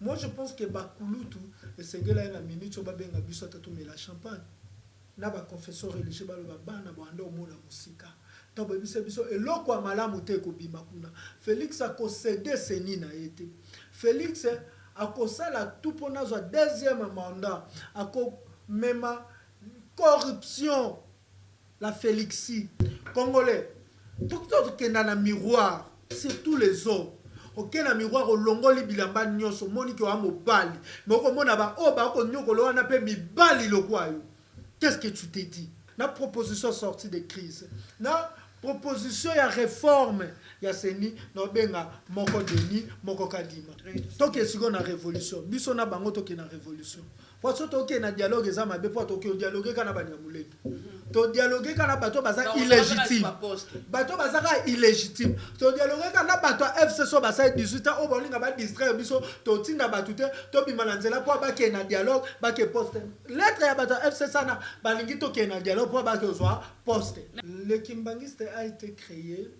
Moi, je pense que Bakulutu, et c'est que là, il y a une minute, on va bien mais la champagne. Na ba confesseur religieux ba ba bana banda omona musika. Donc biso biso eloko ya malamu te ko bima kuna. Félix a concédé seni na été. Félix a kosala tout pour na deuxième mandat. A ko mema corruption la Félixie congolais. Tout que na miroir, c'est tous les hommes. Ok na miroir olongoli bilamba nyonso moni ke wa mobali. Mais ko mona ba o ba ko nyokolo wana pe mibali lokwayo. Qu'est-ce que tu t'es dit? La proposition sortie de crise. La proposition ya réforme ya seni no benga moko deni moko kadima. Donc est-ce qu'on a révolution? Biso na bango to ke na révolution. Pour ça to ke na dialogue eza mabe pour to ke dialogue kana ba nyamuleki. To dialogue kana bato baza illégitime. Bato baza illégitime. To dialogue kana bato FC so basa 18 ans o bolinga ba distraire biso to tinda bato te to bimana nzela pour ba ke na dialogue ba ke poste. Lettre ya bato FC sana balingi to ke na dialogue pour ba ke zo poste. Le Kimbangiste a été créé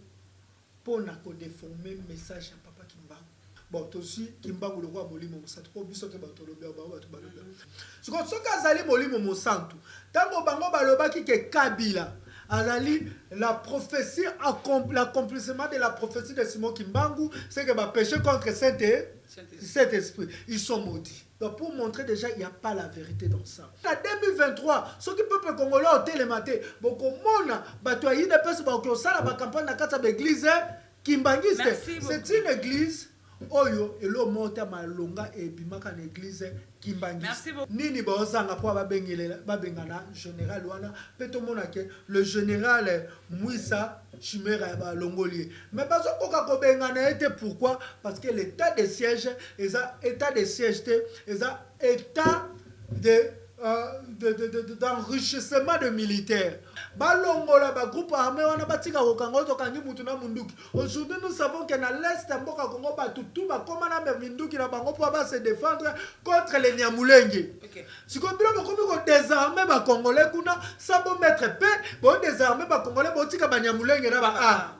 pour déformer le message à Papa Kimbangu. Bon, aussi, Kimbangu le roi Molimo Mosantu, pour biso ke bato lobe ba bato balobe. Ce qu'on soka azali Molimo Mosantu, tango bango baloba ki ke Kabila azali la prophétie l'accomplissement de la prophétie de Simon Kimbangu, c'est que va pécher contre cet esprit. Ils sont maudits. Donc pour montrer déjà il n'y a pas la vérité dans ça. En 2023, ceux qui peuvent congolais au télématé, beaucoup mona batoyi de personnes ba ko sala ba campagne na kata l'église Kimbangiste. C'est une église oyo elo mota malonga e bimaka na église Kimbangiste. Nini ba ozanga po ba bengana général wana peto mona ke le général Mwisa Chimera ba longolier. Mais bazo koka ko bengana était pourquoi? Parce que l'état de siège état de siège état d'enrichissement de militaires. Balongola ba groupe armé wana batika ko kango to kangi mutu na munduki. Aujourd'hui nous savons que na l'est mboka Congo ba tutu ba koma na munduki na bango pour ba se défendre contre les Nyamulenge. Si ko bilo ba komi ko désarmer ba congolais kuna ça bon mettre paix, bon désarmer ba congolais bo tika ba Nyamulenge na ba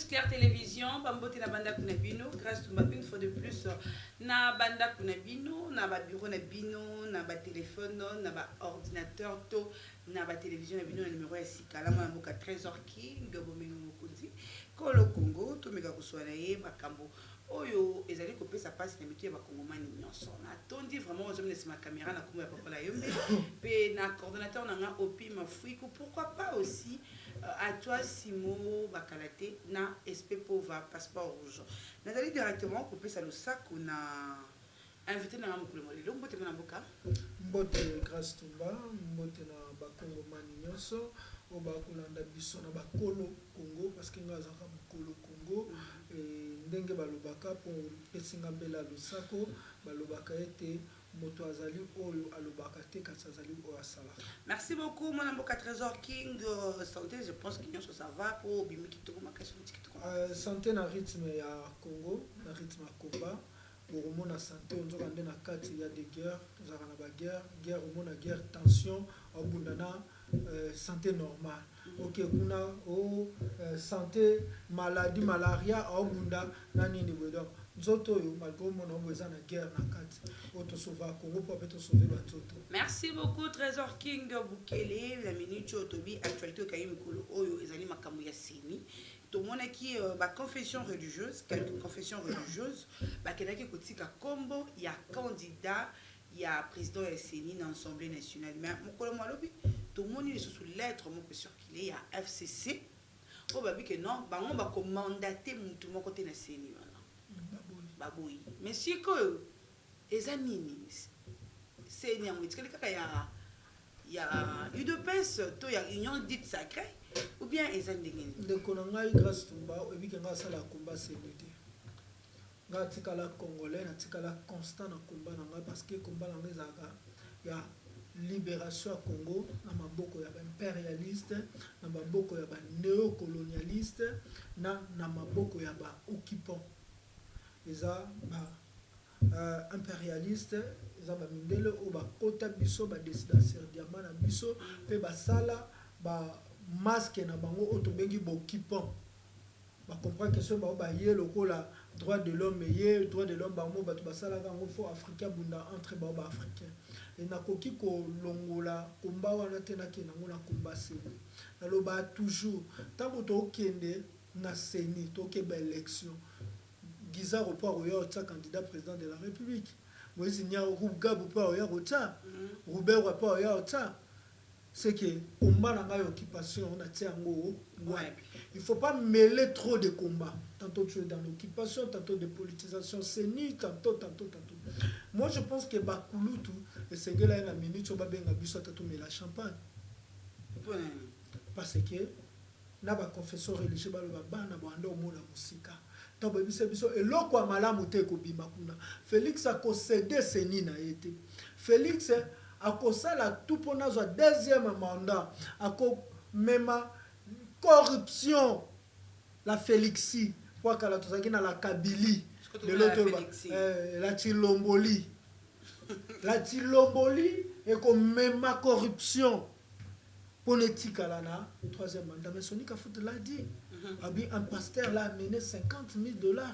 Claire Télévision, Bambote na banda kunabino, grâce to une fois de plus na banda kunabino, na ba bureau na bino, na ba téléphone, na ba ordinateur to, na ba télévision na bino na numéro ya sikala mwana mboka Trésor King, Gabomeno Mokonzi, Kolo Congo, to meka kuswana ye bakambo. Oyo ezali kopesa passe na mitu ya bakongomani nyonso. Na tondi vraiment aux hommes de ma caméra na kombo ya papa la yombe, pe na coordonnateur na nga Opi Mafuiku, pourquoi pas aussi à toi Simo Bakalate na SP Pova passeport rouge. Nathalie directement coupé ça le sac on a invité na mukulu molelo mbote na mboka mbote grâce tumba mbote na bakongo mani nyonso o bakulanda biso na bakolo Congo parce que nga zaka bakolo Congo ndenge balobaka pour pesinga mbela lusako balobaka ete moto azali oyo alobaka te kasi azali oyo asala. Merci beaucoup mon amboka Trésor King santé je pense que ça va pour bimi kitoko makasi kitoko santé na rythme ya Congo na rythme ya combat pour mona santé on nzoka ndena kati ya des guerres tozaka na ba guerre mona guerre tension obundana santé normale. Ok kuna o santé maladie malaria obunda na nini bodo nzoto yo malgré mon homme eza na guerre na kati auto sauver Congo pour peut sauver banzoto. Merci beaucoup Trésor King Bukele la minute otobi actualité kayi mikolo oyo ezali makambo ya seni to mona ki ba confession religieuse quelques confessions religieuses ba kenaki kotika kombo ya candidat ya président ya seni na l'Assemblée nationale mais mokolo malobi to moni sous lettre moko circulé ya FCC o babi que non bango ba ko mandater mutu moko te na seni baboyi monsieur que ezanini c'est ni amouti kaka ya UDPS to ya union dite sacrée ou bien ezandengeni de konanga grâce tumba ebi que nga sala combat sécurité nga tikala congolais na tikala constant na combat nanga parce que combat nanga zaka ya libération ya Congo na maboko ya impérialiste, na maboko ya néocolonialiste, na maboko ya occupant. Eza impérialiste, eza ba mindele o ba kota biso ba décida serdiama na biso pe ba sala ba masque na bango otobengi ba occupant. Ba comprendre que ce ba yé lokola droit de l'homme yé droit de l'homme bango ba to ba sala kango fo africain bunda entre ba africain. Et na koki ko longola komba wana tena ke nango na komba seni. Na loba toujours tango to kende na seni to ke ba élection. Giza report au yota candidat président de la République. Moïse Nya Rouga report au yota. Robert report au yota. C'est que combat na occupation on a tiango. Il faut pas mêler trop de combats. Tantôt tu es dans l'occupation, tantôt de politisation, seni, tantôt. Moi je pense que Bakulutu et ce gars là na minute on va bien abuser tantôt mais la champagne. Parce que na ba confesseur religieux ba bana banda au mona musika. Tabo biso et loko malamu te ko bima kuna. Félix a concédé seni na été. Félix a kosala tout pour na deuxième mandat. A même corruption la Félixi pour que la tozaki na la Kabylie de l'autre la Chilomboli. La Chilomboli et comme même corruption politique à la troisième mandat. Mais Sonic a foutu l'a dit. Un pasteur l'a amené $50,000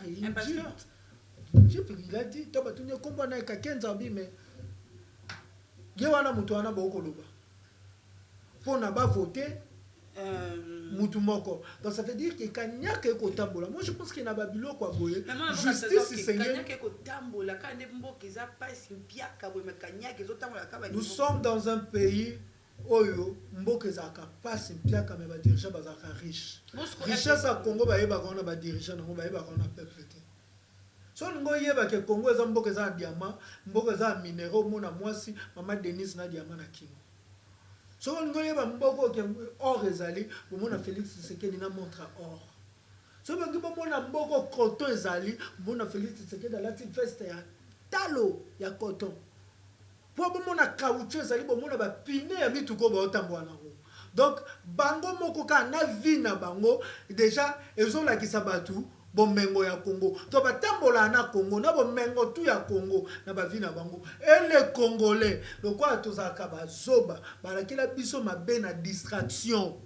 et il dit. Il a dit, tu vas comprendre que 15 ans, mais il y a un mouton à Bokoloba. Pour n'a pas voté, moutumoko. Donc ça veut dire que Kanya Keko Tambola. Moi je pense qu'il n'a pas bilo quoi boye. Justice c'est nous sommes dans un pays oyo mboke zaka passe mpiaka me ba dirigeant bazaka riche. Richesse à Congo ba yeba kona ba dirigeant ngo ba yeba kona peuple te. So ngo yeba ke Congo za mboke za diamant, mboke za minéraux mona mwasi mama Denise na diamant na kingo. So ngo yeba mboko ke or ezali, mona Félix Tshisekedi na montre or. So ngo mona mboko coton ezali, mona Félix Tshisekedi la petite feste ya talo ya coton. Pour mon caoutchouc ça libre mon ba piné ya mituko ba otambo na ngo. Donc bango moko ka na vie na bango déjà ezo la kisabatu bomengo ya Congo. To ba tambola na Congo na bomengo tu ya Congo na ba vie na bango. Et les Congolais le quoi to za ka ba zoba ba la kila biso mabe na distraction.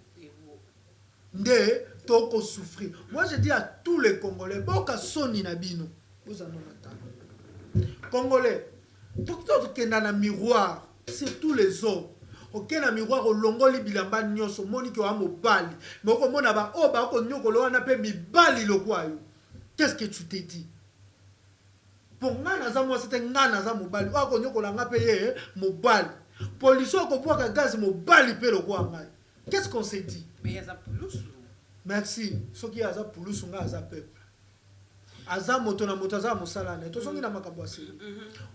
Nde toko souffrir. Moi je dis à tous les Congolais boka soni na bino. Vous en avez Congolais tout qui dans un miroir, c'est tous les hommes. Ok, dans miroir, au longo li bilamba nyonso moni ki wa mobali. Mais au mona ba o ba ko nyoko lo wana pe mi bali lo kwa yo. Qu'est-ce que tu t'es dit? Pour ngana za moi c'était ngana za mobali. O ko nyoko la nga pe ye mobali. Police ko boka gaz mobali pe lo kwa ngai. Qu'est-ce qu'on s'est dit? Mais il y a za poulousu. Merci. Ce qui a za poulousu nga za peuple. Aza moto na moto aza mosalane tozongi na makambo asi.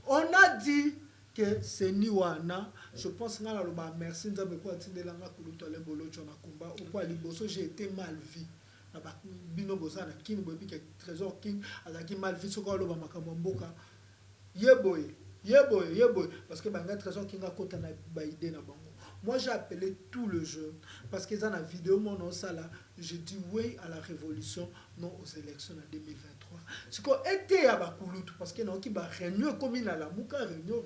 On a dit que c'est niwana, je pense que la loba merci nzambe ko atindela nga kuluto le bolocho na komba au point liboso j'ai été mal vu na ba bino bozana king bobi ke trésor king azaki mal vu soko loba makambo mboka yeboye parce que banga trésor king a kota na ba idée na bango. Moi j'ai appelé tout le jeune parce que dans la vidéo mon ça là je dis oui à la révolution non aux élections en 2023. C'est qu'on était à Bakulutu parce que non qui va réunion comme il a la mouka réunion.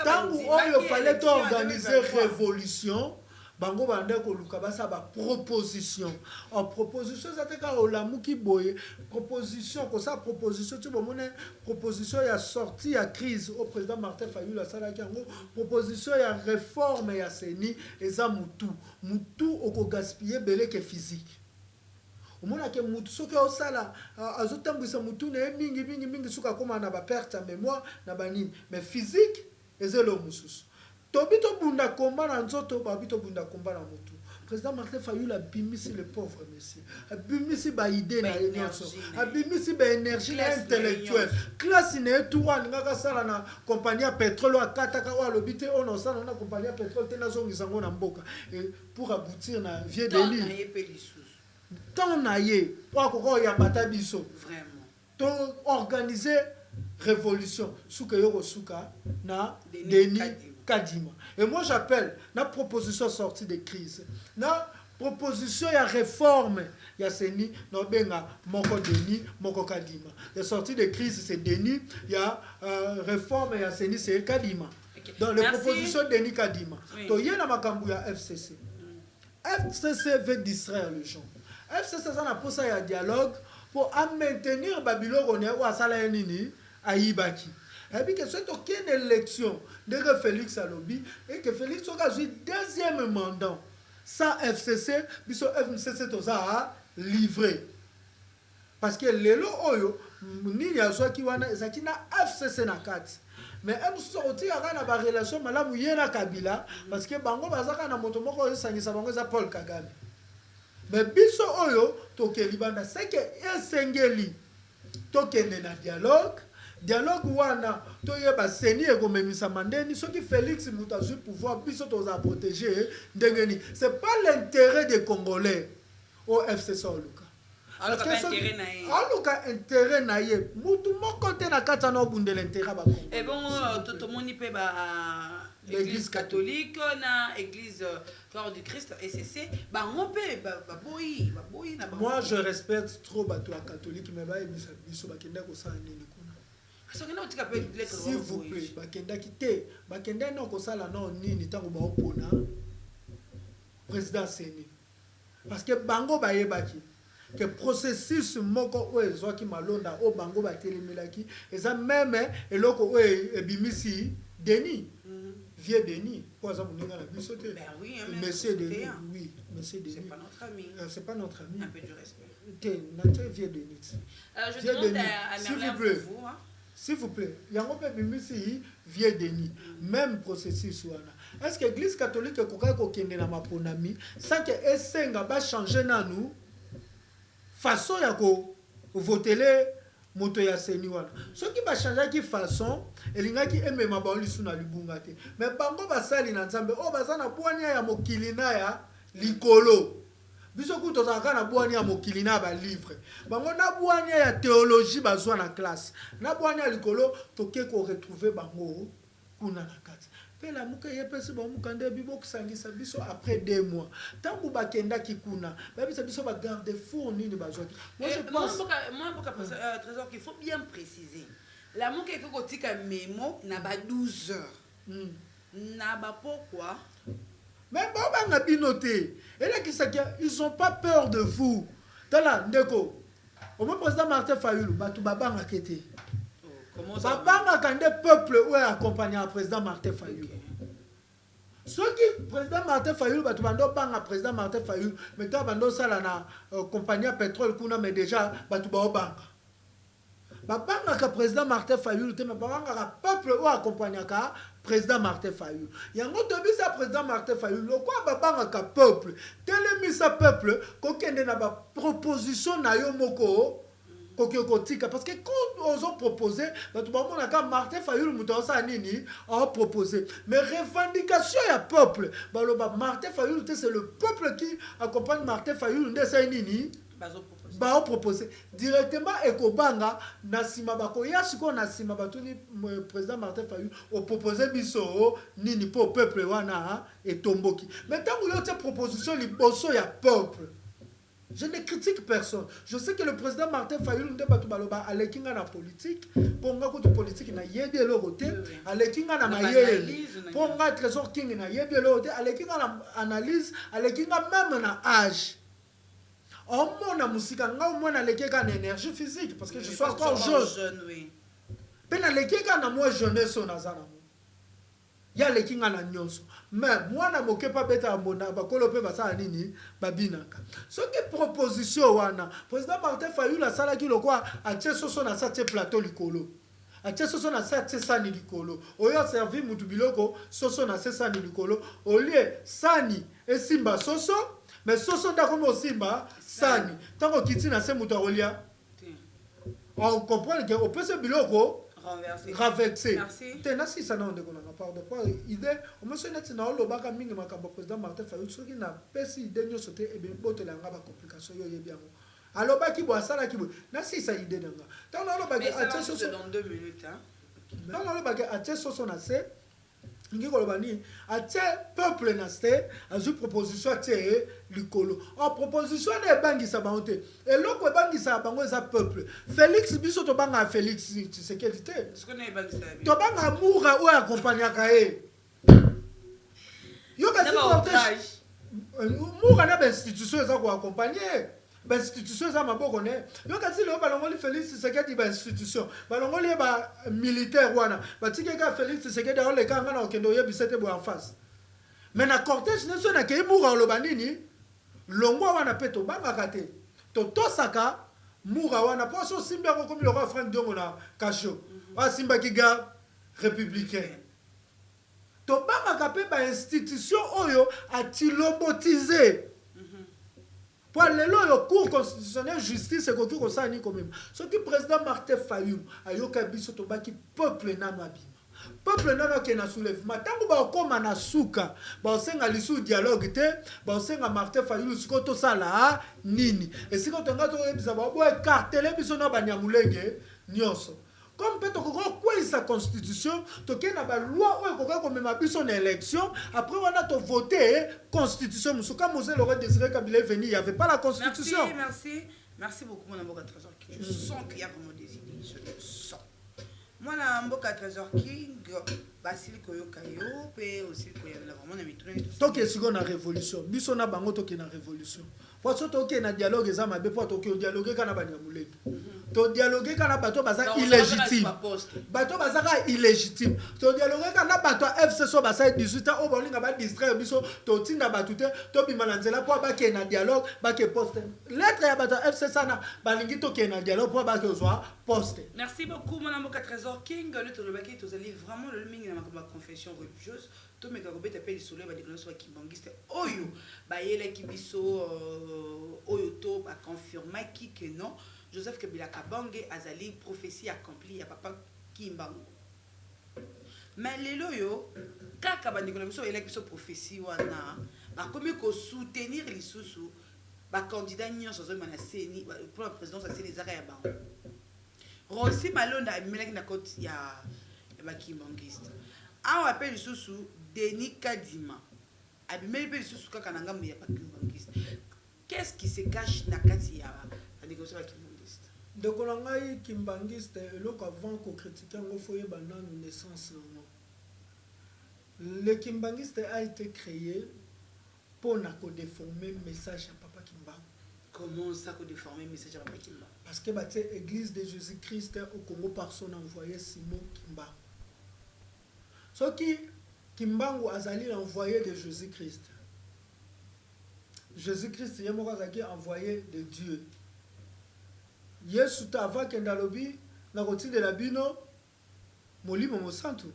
Tant où il fallait organiser révolution. Bango bande ko lukabasa ba proposition en proposition ça te ka olamuki boye proposition ko ça proposition tu bomone proposition ya sortie ya crise au président Martin Fayulu sala kango proposition ya réforme ya seni eza mutu oko gaspiller belé que physique omona ke mutu soki o sala azotambwisa mutu na mingi suka koma na ba perte ya mémoire na banini mais physique ezelo mususu. Tobito bunda komba na nzoto babito bunda komba na motu. Président Martin Fayulu a bimisi le pauvre monsieur. A bimisi ba idée na énergie. A bimisi ba énergie intellectuelle. Classe ne tuwa ngaka sala na compagnie pétrole a kataka wa lobité on sala na compagnie pétrole tena zongi sango na mboka et pour aboutir na vieux délit. Tant na ye wa ko ya bata biso. Vraiment. organiser révolution suka yoko suka na Denis Kadima. Et moi j'appelle la proposition sortie de crise, la proposition ya réforme ya Seni no benga moko Denis moko Kadima. La sortie de crise c'est Denis, ya réforme ya Seni c'est Kadima. Dans les propositions Denis Kadima. To yena makambu ya FCC. FCC veut distraire les gens. FCC ça na posa ya dialogue pour maintenir Babylone ou asala nini aibaki. Et puis que c'est aucune élection de Félix Alobi et que Félix a joué deuxième mandat sans FCC, biso FCC toza livré. Parce que lelo oyo nini azwa ki wana ezaki na FCC na kati. Mais M6 oti aka na ba relation malamu yena Kabila parce que bango bazaka na moto moko esangisa bango za Paul Kagame. Mais biso oyo tokeli banda c'est que esengeli tokende na dialogue wana toyeba Seni ekomemisa mandeni soki Félix muta zui pouvoir biso toza protéger ndengeni. C'est pas l'intérêt des Congolais au FCC Oluka. Alors que Oluka intérêt na ye mutu moko te na kata na obunde l'intérêt ba Congolais. Et bon tout moni pe ba l'église catholique na église Corps du Christ SCC ba ngopé ba boyi na ba. Moi je respecte trop bato catholique mais ba ebisa biso bakenda ko sa nini kuna. S'il vous plaît, bakenda kité, bakenda no ko sala no nini tango ba opona président Seni. Parce que bango ba yebaki que processus moko o ezwaki malonda o bango ba telemelaki eza même eloko o ebimisi Denis. Vieux Denis, pour exemple, nous avons vu sauter. Ben oui, monsieur Denis, oui, monsieur Denis. C'est pas notre ami. C'est pas notre ami. Un peu du respect. Notre vieux Denis. Je demande à Merlin pour vous. S'il vous plaît, il y a un peu de monsieur vieux Denis. Même processus. Est-ce que l'église catholique est kokende na maponami sans que esenga ba changer na nous façon ya ko voter moto ya Seni wana soki ba changer ki façon elingaki emema ba lisu na libunga te mais bango basali na nzambe o bazana bwania ya mokili na ya likolo biso ku tozaka na bwania ya mokili na ba livre bango na bwania ya théologie bazwa na classe na bwania likolo toke ko retrouver bango kuna na kati pe la muka yepesi ba mukande bibo kusangisa biso après 2 mois tangu bakenda kikuna ba biso ba garde fou nini bazwa moi je pense moi trésor qu'il faut bien préciser la muka eko tika memo na ba 12 heures na ba pourquoi mais ba na binoté et là ils ont pas peur de vous tala ndeko au moins président Martin Fayulu batu babanga kete babanga kande peuple ou accompagné le président Martin Fayulu. Ceux qui président Martin Fayulu batu bando banga président Martin Fayulu mais toi bando sala na compagnie pétrole kuna mais déjà batu ba banga. Babanga ka président Martin Fayulu te mais babanga ka peuple ou accompagné ka président Martin Fayulu. Yango to bisa président Martin Fayulu quoi babanga ka peuple telemisa peuple ko kende na ba proposition na yo moko parce que quand on a proposé, Martin Fayulu a proposé. Mais revendication du peuple, Martin Fayulu, c'est le peuple qui accompagne Martin Fayulu, a proposé. Directement, Ekobanga, Nasima Bako, Yasiko Nasima Batuni, président Martin Fayulu, a proposé Biso, Nini, pour le peuple, et Tomboki. Mais tant que vous avez proposition, il y a peuple. Je ne critique personne. Je sais que le président Martin Fayulu nde batu baloba alekinga na politique, ponga ko politique na yebi elorote, alekinga na mayele. Ponga trésor king na yebi elorote, alekinga na analyse, alekinga même na âge. En mona musika nga au moins alekeka na énergie physique parce que je suis encore jeune. Oui. Pena alekeka na moi jeunesse on azana. Ya lekinga na nyonso mais moi na moke pa beta mbona bakolo pe basala nini babinaka soki proposition wana président Martin Fayulu asala ki lokwa atie soso na sa tie plateau likolo atie soso na sa tie sani likolo oyo servi mutu biloko soso na se sani likolo olie sani esimba soso mais soso ndako mo simba sani tango kiti na se mutu akolia on comprend que au peut biloko renversé. Merci. Ça n'a pas de idée. On me souviens que dans le bac à mingi makambo président Martin Fayulu, ce qui n'a pas si idée nous sauter et bien botte la ngaba complication yo bien. alobaki bo asala ki bo na si sa idée nanga tant alobaki atie soso dans 2 minutes hein tant alobaki atie soso na se ngi koloba ni atie peuple na se azu proposition atie likolo en proposition na ebangisa bango te eloko ebangisa bango eza peuple Félix biso to banga Félix Tshisekedi te to banga Moura oyo accompagnaka ye yo kasi cortège Moura na institution eza ko accompagner institution eza maboko ne yo kasi leo balongoli Félix Tshisekedi ba institution balongoli ba militaire wana batike ka Félix Tshisekedi ole kanga na okendo yebisete bo en face mais na cortège ne so na ke Moura loba nini longwa wana peto banga kate to tosaka Moura wana poso simba ko komi lokwa Frank Diongo na kasho wa simba ki ga républicain to banga kape ba institution oyo atilobotiser pour le cours constitutionnel justice et koki kosani quand même ce qui président Martin Fayoum ayoka biso to baki peuple na mabima peuple na ke na soulèvement tango ba koma na suka ba senga lisu dialogue te ba senga Martin Fayoum siko to sala nini et siko to ngato ebisa ba bo carteler biso na banyamulenge nyonso comme peut quoi sa constitution to kena ba loi ou ko ko même biso na élection après on a to voter constitution musuka Mosé Laurent Désiré Kabila venu il y avait pas la constitution. Merci beaucoup mon Mboka Trésor King. Je sens qu'il y a vraiment des idées, je le sens. Moi na Mboka Trésor King Basile Koyokayo pe aussi koyana vraiment na mituna to ke siko na révolution biso na bango to ke na révolution parce que to ke na dialogue za mabe po to ke dialogue kana ba nyamuleki to dialogue kana bato baza illégitime bato baza illégitime to dialogue kana bato FC so basa 18 ans o bolinga ba distraire biso to tinda bato te to bimana nzela po ba ke na dialogue ba ke poste lettre ya bato FC sana balingi to ke na dialogue po ba ke zo poste. Merci beaucoup mon Mboka Trésor King le to le baki to zali vraiment le mingi na ma confession religieuse to me karobe tapé le soleil ba déclaration ba kimbangiste oyo ba yele kibiso oyo to ba confirmer qui que non Joseph Kabila Kabange azali prophétie accomplie ya papa Kimbangu mais lelo yo kaka ba déclaration yele kibiso prophétie wana ba komi ko soutenir lisusu ba candidat nyonso zo mana seni pour la présidence à Sénégal ya bango Rossi Malonda amelaki na côte ya bakimbangiste awa appelle lisusu Denis Kadima abimeli pe lisusu kaka na ngambo ya bakimbangiste qu'est-ce qui se cache na kati ya la négociation bakimbangiste donc on a eu kimbangiste eloko avant ko critiquer ngo foye banane naissance non le kimbangiste a été créé pour na ko déformer message à papa Kimba. Comment ça ko déformer message à papa Kimba? Parce que l'église de Jésus-Christ au Congo par son envoyé Simon Kimba. Ce qui Kimbangu azali l'envoyé de Jésus-Christ. Jésus-Christ est envoyé de Dieu. Yesu avant kendalobi na roti de la bino molimo mosantu.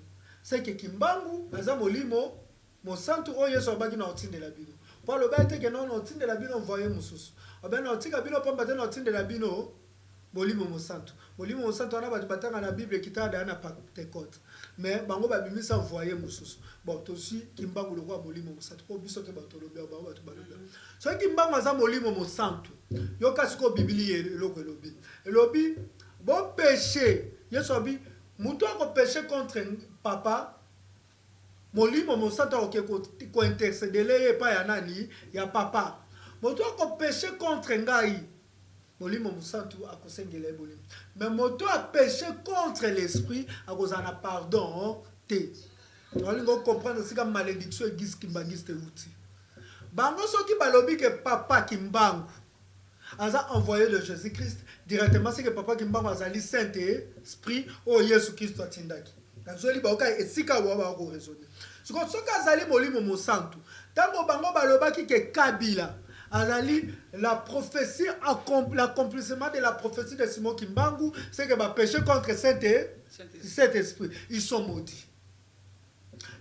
C'est que Kimbangu aza molimo mosantu o Yesu abaki na roti de la bino. Pour le baite que non roti de la bino envoyé mususu. Aben roti ka bino pomba na roti de la bino molimo mosantu. Molimo mosantu ana batanga na Bible kitada na Pentecôte. Mais bango babimisa envoyé mususu. Bon aussi Kimbangu le roi molimo mosantu po biso te batolobi ba batu balobi. So Kimbangu aza molimo mosantu. Yo kasiko Biblia eloko elobi. Elobi bon péché. Yesu abi muto ko péché contre papa. Molimo mosantu ko intercéder pa ya nani ya papa. Muto ko péché contre ngai. Molimo mosantu akosengela bolimo. Mais moto a péché contre l'esprit akozana pardon te. On va comprendre aussi comme malédiction existe kimbangiste outil. Bango soki balobi que papa Kimbangu aza envoyé de Jésus-Christ directement c'est que papa Kimbangu azali Saint-Esprit o Yesu Christ atindaki. Nazoli ba oka esika wa ba ko raisonner. Soki azali molimo mosantu tango bango balobaki que Kabila azali la prophétie l'accomplissement de la prophétie de Simon Kimbangu c'est que ba péché contre Saint-Esprit ils sont maudits.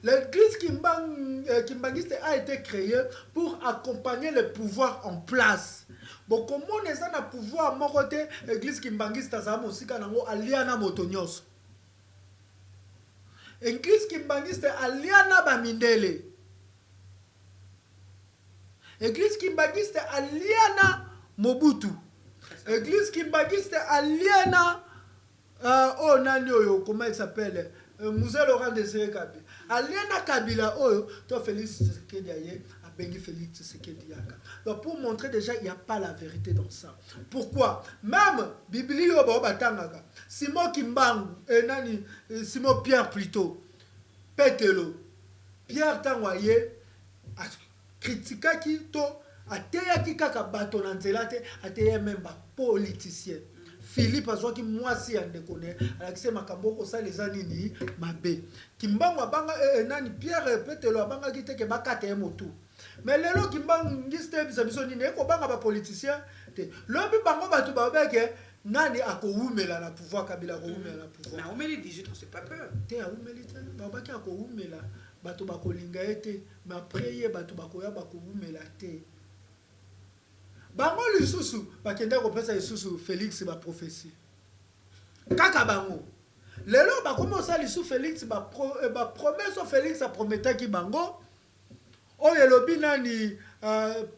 L'église kimbangiste a été créée pour accompagner le pouvoir en place. Bon, comment on est dans le pouvoir, mon côté, l'église kimbangiste a aussi aliana motonyos. L'église kimbangiste aliana bamindele. L'église kimbangiste aliana Mobutu. Église kimbangiste aliena oh nani oyo comment il s'appelle Moussa Laurent Désiré Kabila aliena Kabila oyo toi Félix Tshisekedi aye abengi Félix Tshisekedi yaka. Donc pour montrer déjà il n'y a pas la vérité dans ça. Pourquoi? Même Bibli yo ba batangaka Simon Kimbangu nani Simon Pierre plutôt Petelo Pierre Tangwaye critiquaki to ateyaki kaka bato na nzela te ateye même ba politicien Philippe azwaki mwasi ya ndekone alakise makambo kosala eza nini mabe Kimbangu abanga nani Pierre Petelo abangaki te ke bakata ye motu mais lelo Kimbangu ngiste biso nini ekobanga ba politicien te lobi bango bato babeke nani akoumela na pouvoir Kabila akoumela na pouvoir na umeli 18 ans c'est pas peur te aumeli te babaki akoumela bato bakolinga ete mais après ye bato bakoya bakoumela te bango lisusu bakenda kopesa lisusu Félix ba prophétie kaka bango lelo bakomosa lisusu Félix ba promesse Félix a prometaki bango oyo elobi nani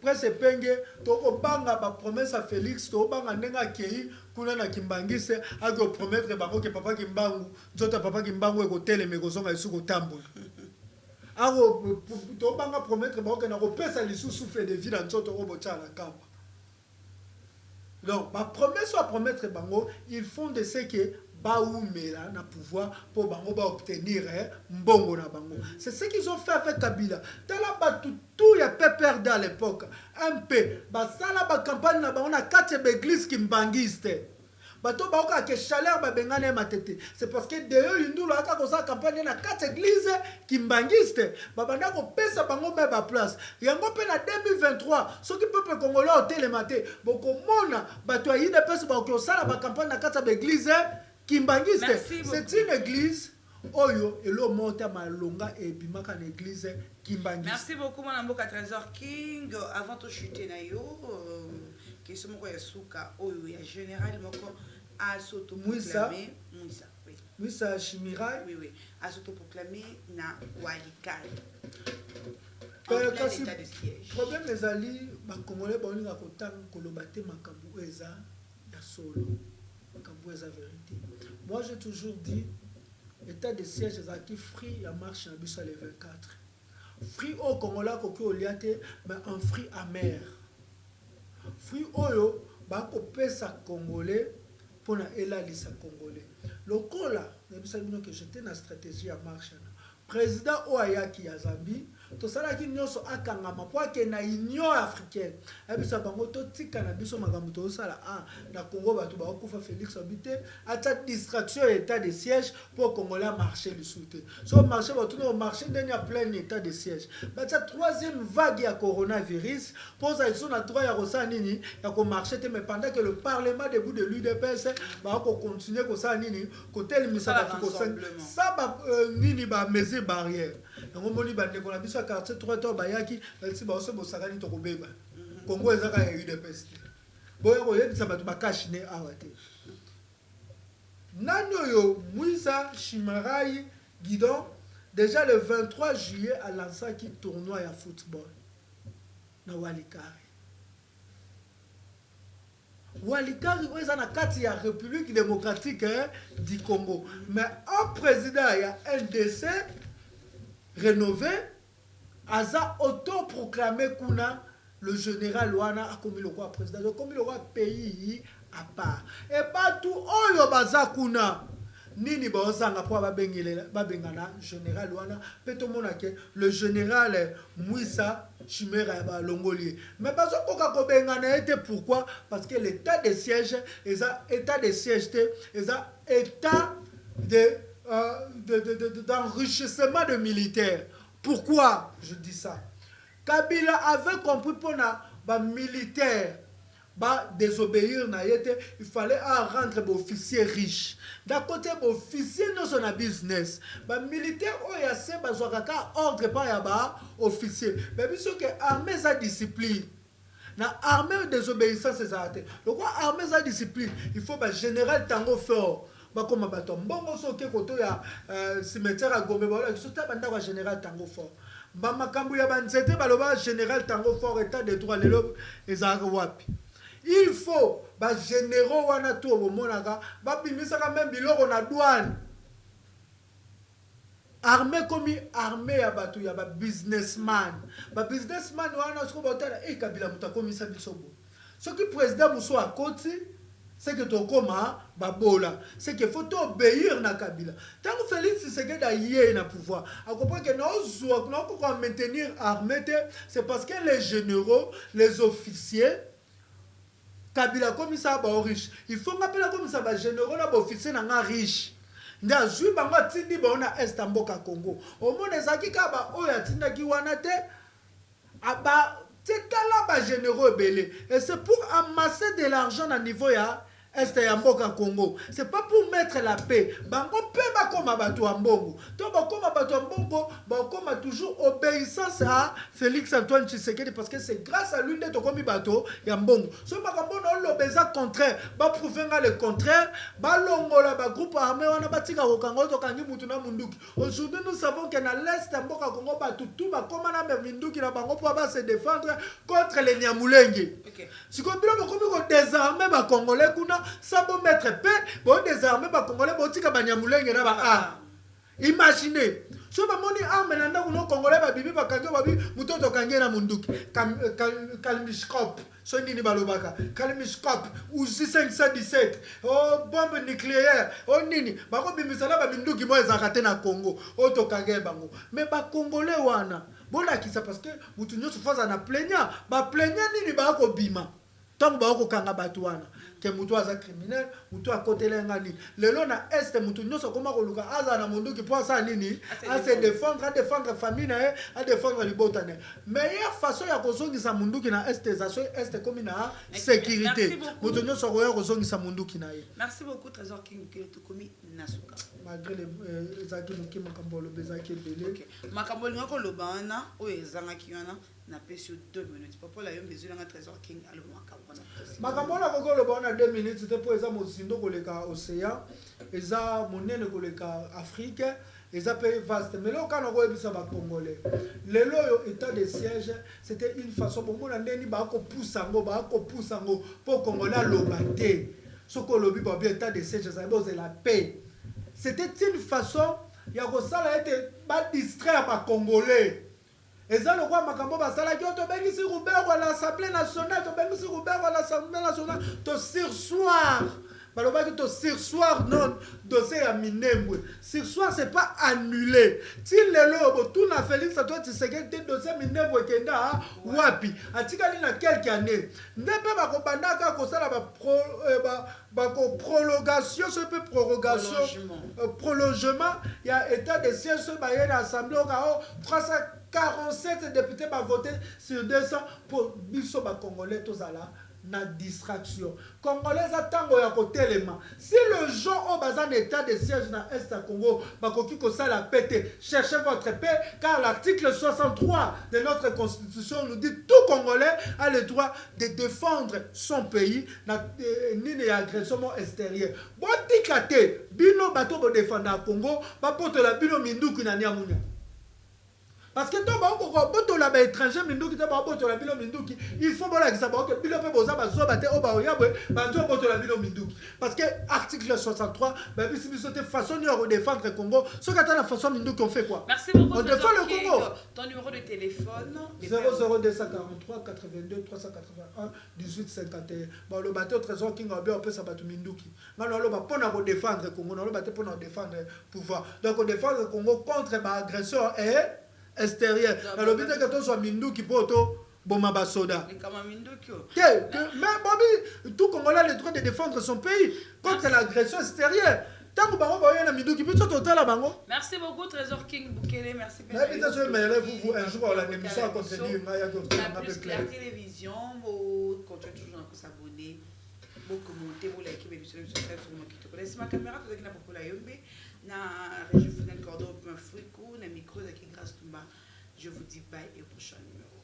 presse penge tokobanga ba promesse à Félix tobanga ndenga akei kuna na kimbangise ako promettre bango ke papa Kimbangu nzota papa Kimbangu ekotelema ekozonga lisusu kotambola ako tobanga promettre bango ke na kopesa lisusu fe de vie na nzoto obotala kamba. Donc, ma promesse à promettre bango, ils font de ce que baoumela na pouvoir pour bango ba obtenir mbongo na bango. C'est ce qu'ils ont fait avec Kabila. Tala ba tout ya pépère à l'époque. Un peu ba sala ba campagne na bango na 4 églises kimbangiste. Bato ba oka ke chaleur ba bengane matete. C'est parce que de yundulo aka ko sa campagne na 4 églises kimbangiste. Ba banda ko pesa bango me ba place. Yango pe na 2023, soki peuple congolais au télématé, boko mona bato yi de pesa ba ko sala ba campagne na 4 églises kimbangiste. C'est une église oyo elo monta malonga et bimaka na église kimbangiste. Merci beaucoup mon amboka Trésor King avant de chuter na yo question moko ya suka oyo ya général moko a s'autoproclamer Moussa Chimirai oui a s'autoproclamer na Walikale kasi problème ezali ba congolais baolinga kotanga koloba te makambo eza ya solo makambo eza vérité. Moi j'ai toujours dit état de siège ezalaki free ya marche na biso le 24 free au Congolais koki oliate mais un free amer fruit oyo bakopesa congolais pona elalisa congolais lokola nabisa bino que j'étais na stratégie à marche président oyaki ya Zambie tosalaki nyonso akangama po akena union africaine abisa bango totika na biso makambo tosala na Congo bato bakufa Félix habité ata distraction état de siège pour congolais marcher le soute so marché bato no marché ndeni a plein état de siège bata troisième vague ya coronavirus posa ils na droit ya kosa nini ya ko marcher te mais pendant que le parlement debout de l'UDPS ba ko continuer kosa nini ko telimisa bato ko ça ba nini ba mesure barrière yango moni bande ko na biso quartier 3 to bayaki si ba oso bosakani to kobeba Congo ezaka ya UDPS boyo ko yebisa bato bakashine awate nani oyo Moussa Chimirai Guidon déjà le 23 juillet à lancé qui tournoi ya football na Walikari oyo eza na kati ya République démocratique du Congo mais un président ya NDC rénové aza autoproclamé kuna le général wana akomi le roi président akomi le roi pays à part et pas tout oyo baza kuna nini bazanga po babengana général wana pe to mona ke le général Moussa Chimirai ba longolier mais bazokoka ko bengana ete pourquoi parce que l'état de siège état de siège état d'enrichissement de militaires. Pourquoi je dis ça? Kabila avait compris pour les militaires désobéir, il fallait rendre les officiers riches. D'un côté, les officiers nous ont un business. Les militaires ont ordre par les officiers. Mais bien sûr que l'armée a discipline. L'armée désobéissance, c'est ça. Donc, l'armée a discipline. Il faut un général tango fort. Bakoma bato mbongo soke koto ya cimetière à Gombe bala kisota banda wa général tango fort ba makambu ya banzete baloba général tango fort état de droit lelo ezaka wapi il faut ba généraux wana to bomonaka ba bimisaka même biloko na douane armée comme armée ya batu ya ba businessman wana siko botala Kabila mutakomisa bisobo soki président muso akoti c'est que ton coma babola c'est que faut obéir na Kabila tant que Félix Tshisekedi a yé na pouvoir à comprendre que non pour maintenir armée c'est parce que les généraux les officiers Kabila comme ça ba riche il faut rappeler comme ça ba généraux na ba officiers na riche nda zui bango tindi ba na est mboka Congo au monde ezaki ka ba oya tinda ki wana te aba c'est là ba généraux belé et c'est pour amasser de l'argent à niveau ya est ya mboka Congo c'est pas pour mettre la paix bango pe ba koma bato ambongo to ba koma bato ambongo ba koma toujours obéissance à Félix Antoine Tshisekedi parce que c'est grâce à lui to komi bato ya mbongo so ba kambono lo beza contraire ba prouver le contraire ba longola ba groupe armé wana batika kokango to kangi mutu na munduki aujourd'hui nous savons que na l'est ya mboka Congo bato tout ba koma na minduki na bango pour ba se défendre contre les Nyamulenge si ko bilo komi ko désarmer ba congolais kuna ça peut mettre paix, bon désarmer ba congolais botika ba Nyamulenge na ba arme. Imaginez, so ba moni arme na ndako no congolais ba bibi ba kange ba bibi mutoto kange na munduki. Kalmishkop, so nini balobaka. Kalmishkop ou 517. Oh bombe nucléaire. Oh nini, ba ko bimisala ba minduki mo ezakate na Congo. O to kange bango. Mais ba congolais wana, bona kisa parce que mutu nyoso faza na plaignant, ba plaignant nini ba ko bima. Tant ba ko kanga batu wana. Que mutu aza criminel mutu akotela ngani lelo na est mutu nyoso koma koluka aza na munduki pour ça nini à se défendre à défendre famille na à défendre libota na meilleure façon ya kozongisa munduki na est zaso est comme na sécurité mutu nyoso koya kozongisa munduki na ye. Merci beaucoup Trésor King que tu komi nasuka malgré les zaki muki makambolo bezaki belé OK makambolo ngako lobana o ezanga kiwana na pesi 2 minutes papa la yombe zuna Trésor King alo makambona makambola koko lobana 2 minutes c'était pour eza mozindo koleka océan eza monene koleka Afrique eza pe vaste mais là quand on koyebisa ba congolais lelo yo état de siège c'était une façon bongo na ndeni ba ko poussa ngo pour congolais lobate soko lobi ba état de siège ça c'est la paix c'était une façon ya ko sala ete ba distraire ba congolais eza le roi makambo basala ki to bengisi Robert à l'Assemblée nationale to bengisi Robert à l'Assemblée nationale to sursoir balobaki to sursoir non dossier ya Minembwe sursoir c'est pas annulé ti lelo bo tout na Félix Antoine Tshisekedi dossier Minembwe kenda wapi atikali na quelques années ndebe bakobandaka kosala ba prolongation ce peu prolongement ya état de siège so ba yena assemblée au 347 députés va voter sur 200 pour biso ba congolais tozala na distraction congolais atango ya kotelema si le jour au bazan état de siège na est à Congo bakoki ko sala pété cherchez votre paix car l'article 63 de notre constitution nous dit tout congolais a le droit de défendre son pays na nini agression extérieure botikate bino bato bo défendre Congo ba potola bino minduki na Nyamunya. Parce que tout le monde étranger minduki te ba boto la bilo minduki il faut voilà que ça ba que bilo pe boza ba zo ba te o ba oyabwe ba zo boto la bilo minduki parce que article 63 ba bisi biso te façon de défendre Congo ce qu'attend la façon minduki on fait quoi. Merci beaucoup. On défend le Congo. Ton numéro de téléphone 00243 82 381 18 51 ba le bateau Trésor King a bien peut ça ba tu minduki ngalo lo ba pona ko défendre Congo no lo ba te pona défendre pouvoir donc on défendre Congo contre ba agresseur et extérieur. Alors bien que toi soit minduki poto boma basoda. Mais Bobby, tout Congolais a le droit de défendre son pays contre l'agression extérieure. Tant que bango ba yana minduki puis total la bango. Merci beaucoup Trésor King Bukele, merci pour vous un jour la émission à contenu la télévision, vous continuez toujours à s'abonner, vous commenter, vous liker mes vidéos sur Facebook, laissez ma caméra tout na popola yombe na région Fidel Cordon Frico na micro de King Grâce Tumba. Je vous dis bye et au prochain numéro.